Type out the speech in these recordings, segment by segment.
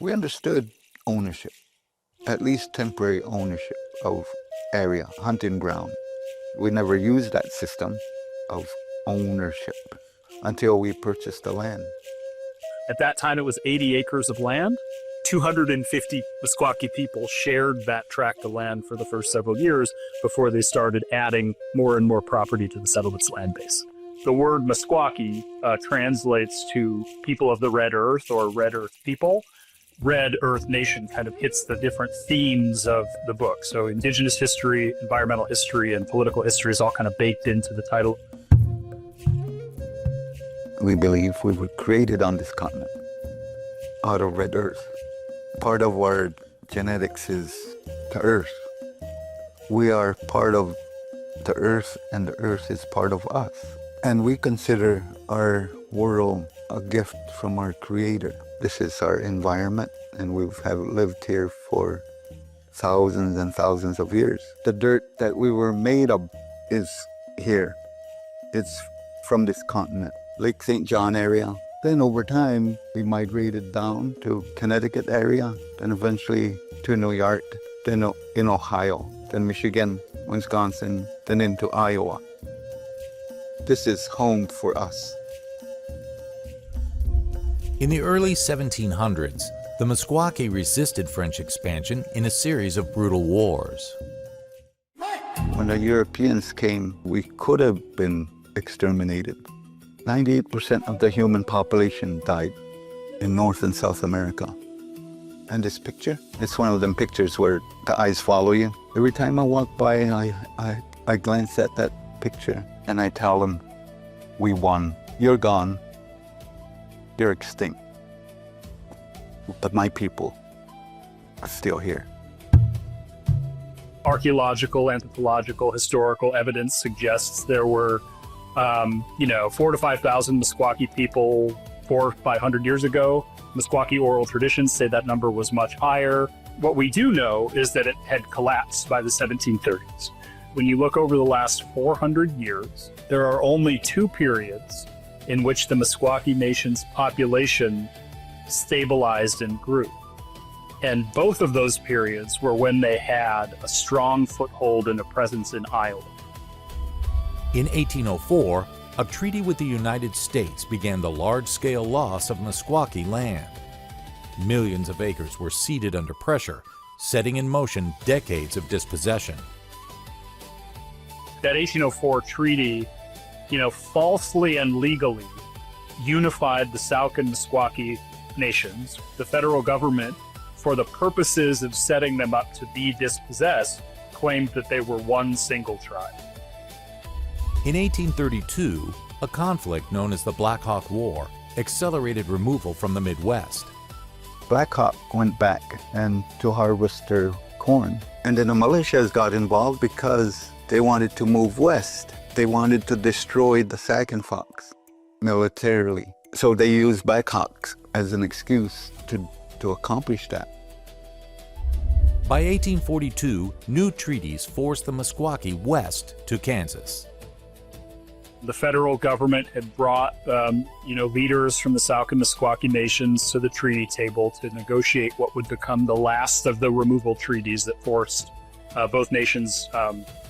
We understood ownership, at least temporary ownership of area, hunting ground. We never used that system of ownership until we purchased the land. At that time, it was 80 acres of land. 250 Meskwaki people shared that tract of land for the first several years before they started adding more and more property to the settlement's land base. The word Meskwaki translates to people of the Red Earth or Red Earth people. Red Earth Nation kind of hits the different themes of the book. So indigenous history, environmental history, and political history is all kind of baked into the title. We believe we were created on this continent out of red earth. Part of our genetics is the earth. We are part of the earth, and the earth is part of us. And we consider our world a gift from our Creator. This is our environment, and we have lived here for thousands and thousands of years. The dirt that we were made of is here. It's from this continent, Lake St. John area. Then over time, we migrated down to Connecticut area, then eventually to New York, then in Ohio, then Michigan, Wisconsin, then into Iowa. This is home for us. In the early 1700s, the Meskwaki resisted French expansion in a series of brutal wars. When the Europeans came, we could have been exterminated. 98% of the human population died in North and South America. And this picture, it's one of them pictures where the eyes follow you. Every time I walk by, I glance at that picture and I tell them, we won, you're gone, you're extinct. But my people are still here. Archaeological, anthropological, historical evidence suggests there were 4,000 to 5,000 Meskwaki people 400 or 500 years ago. Meskwaki oral traditions say that number was much higher. What we do know is that it had collapsed by the 1730s. When you look over the last 400 years, there are only two periods in which the Meskwaki Nation's population stabilized and grew. And both of those periods were when they had a strong foothold and a presence in Iowa. In 1804, a treaty with the United States began the large-scale loss of Meskwaki land. Millions of acres were ceded under pressure, setting in motion decades of dispossession. That 1804 treaty, falsely and legally unified the Sauk and Meskwaki nations. The federal government, for the purposes of setting them up to be dispossessed, claimed that they were one single tribe. In 1832, a conflict known as the Black Hawk War accelerated removal from the Midwest. Black Hawk went back and to harvest their corn. And then the militias got involved because they wanted to move west. They wanted to destroy the Sac and Fox militarily. So they used Black Hawks as an excuse to accomplish that. By 1842, new treaties forced the Meskwaki west to Kansas. The federal government had brought, leaders from the Sauk and Meskwaki nations to the treaty table to negotiate what would become the last of the removal treaties that forced both nations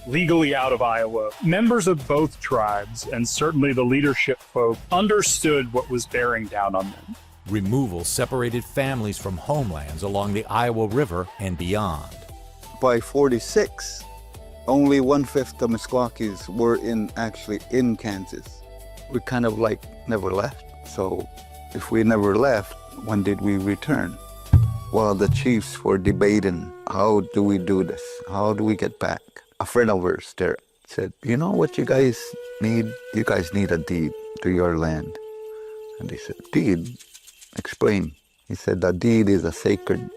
legally out of Iowa. Members of both tribes, and certainly the leadership folk, understood what was bearing down on them. Removal separated families from homelands along the Iowa River and beyond. By 46, only 1/5 of Meskwakis were actually in Kansas. We kind of never left. So if we never left, when did we return? Well, the chiefs were debating, how do we do this? How do we get back? A friend of ours there said, you know what you guys need? You guys need a deed to your land. And they said, deed? Explain. He said, the deed is a sacred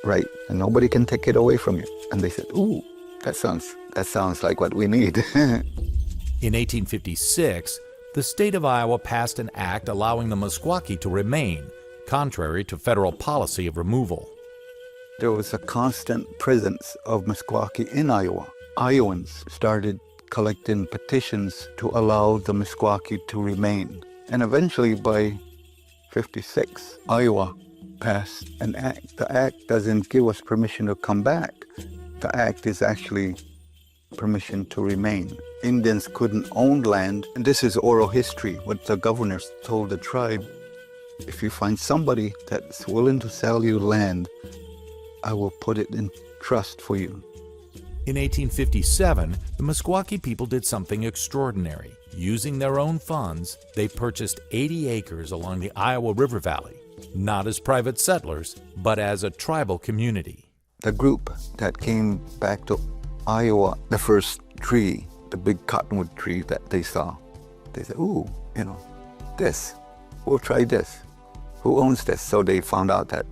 right and nobody can take it away from you. And they said, ooh, that sounds like what we need. In 1856, the state of Iowa passed an act allowing the Meskwaki to remain, contrary to federal policy of removal. There was a constant presence of Meskwaki in Iowa. Iowans started collecting petitions to allow the Meskwaki to remain. And eventually by 56, Iowa passed an act. The act doesn't give us permission to come back. The act is actually permission to remain. Indians couldn't own land, and this is oral history, what the governors told the tribe. If you find somebody that's willing to sell you land, I will put it in trust for you. In 1857, the Meskwaki people did something extraordinary. Using their own funds, they purchased 80 acres along the Iowa River Valley, not as private settlers, but as a tribal community. The group that came back to Iowa, the first tree, the big cottonwood tree that they saw, they said, ooh, this, we'll try this. Who owns this? So they found out that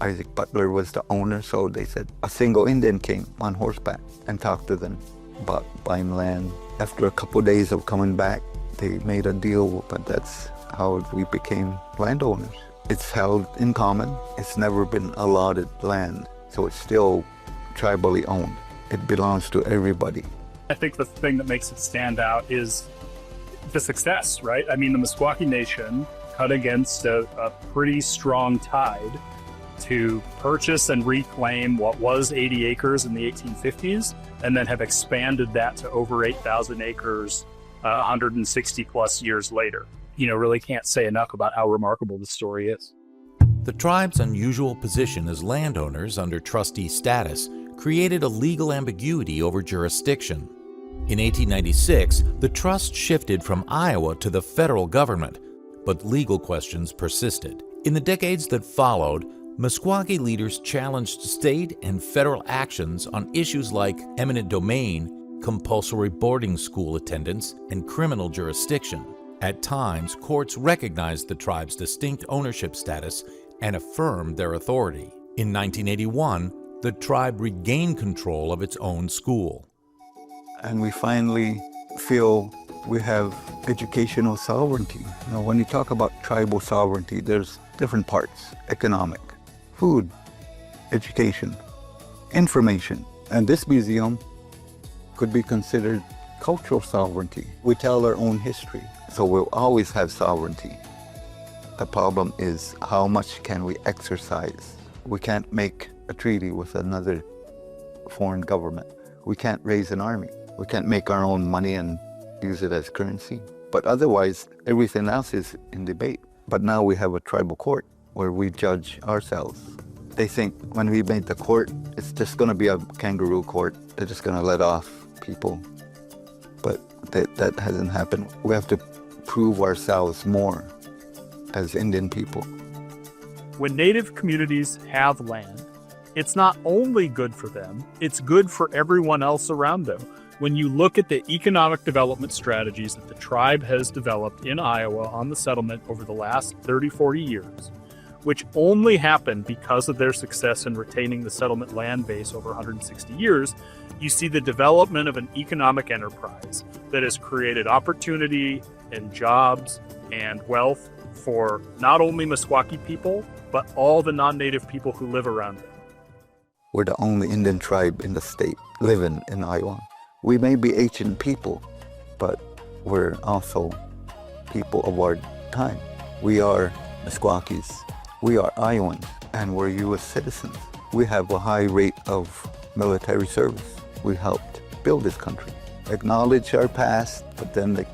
Isaac Butler was the owner, so they said a single Indian came on horseback and talked to them about buying land. After a couple days of coming back, they made a deal, but that's how we became landowners. It's held in common. It's never been allotted land, so it's still tribally owned. It belongs to everybody. I think the thing that makes it stand out is the success, right? I mean, the Meskwaki Nation cut against a pretty strong tide to purchase and reclaim what was 80 acres in the 1850s, and then have expanded that to over 8,000 acres 160 plus years later. Really can't say enough about how remarkable this story is. The tribe's unusual position as landowners under trustee status created a legal ambiguity over jurisdiction. In 1896, the trust shifted from Iowa to the federal government, but legal questions persisted. In the decades that followed, Meskwaki leaders challenged state and federal actions on issues like eminent domain, compulsory boarding school attendance, and criminal jurisdiction. At times, courts recognized the tribe's distinct ownership status and affirmed their authority. In 1981, the tribe regained control of its own school. And we finally feel we have educational sovereignty. When you talk about tribal sovereignty, there's different parts: economic, food, education, information. And this museum could be considered cultural sovereignty. We tell our own history, so we'll always have sovereignty. The problem is, how much can we exercise? We can't make a treaty with another foreign government. We can't raise an army. We can't make our own money and use it as currency. But otherwise, everything else is in debate. But now we have a tribal court where we judge ourselves. They think when we made the court, it's just going to be a kangaroo court. They're just going to let off people. But that hasn't happened. We have to prove ourselves more as Indian people. When Native communities have land, it's not only good for them, it's good for everyone else around them. When you look at the economic development strategies that the tribe has developed in Iowa on the settlement over the last 30, 40 years, which only happened because of their success in retaining the settlement land base over 160 years, you see the development of an economic enterprise that has created opportunity and jobs and wealth for not only Meskwaki people, but all the non-native people who live around them. We're the only Indian tribe in the state living in Iowa. We may be ancient people, but we're also people of our time. We are Meskwakis. We are Iowans, and we're U.S. citizens. We have a high rate of military service. We helped build this country. Acknowledge our past, but then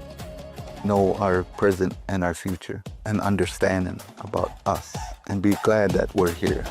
know our present and our future, and understanding about us, and be glad that we're here.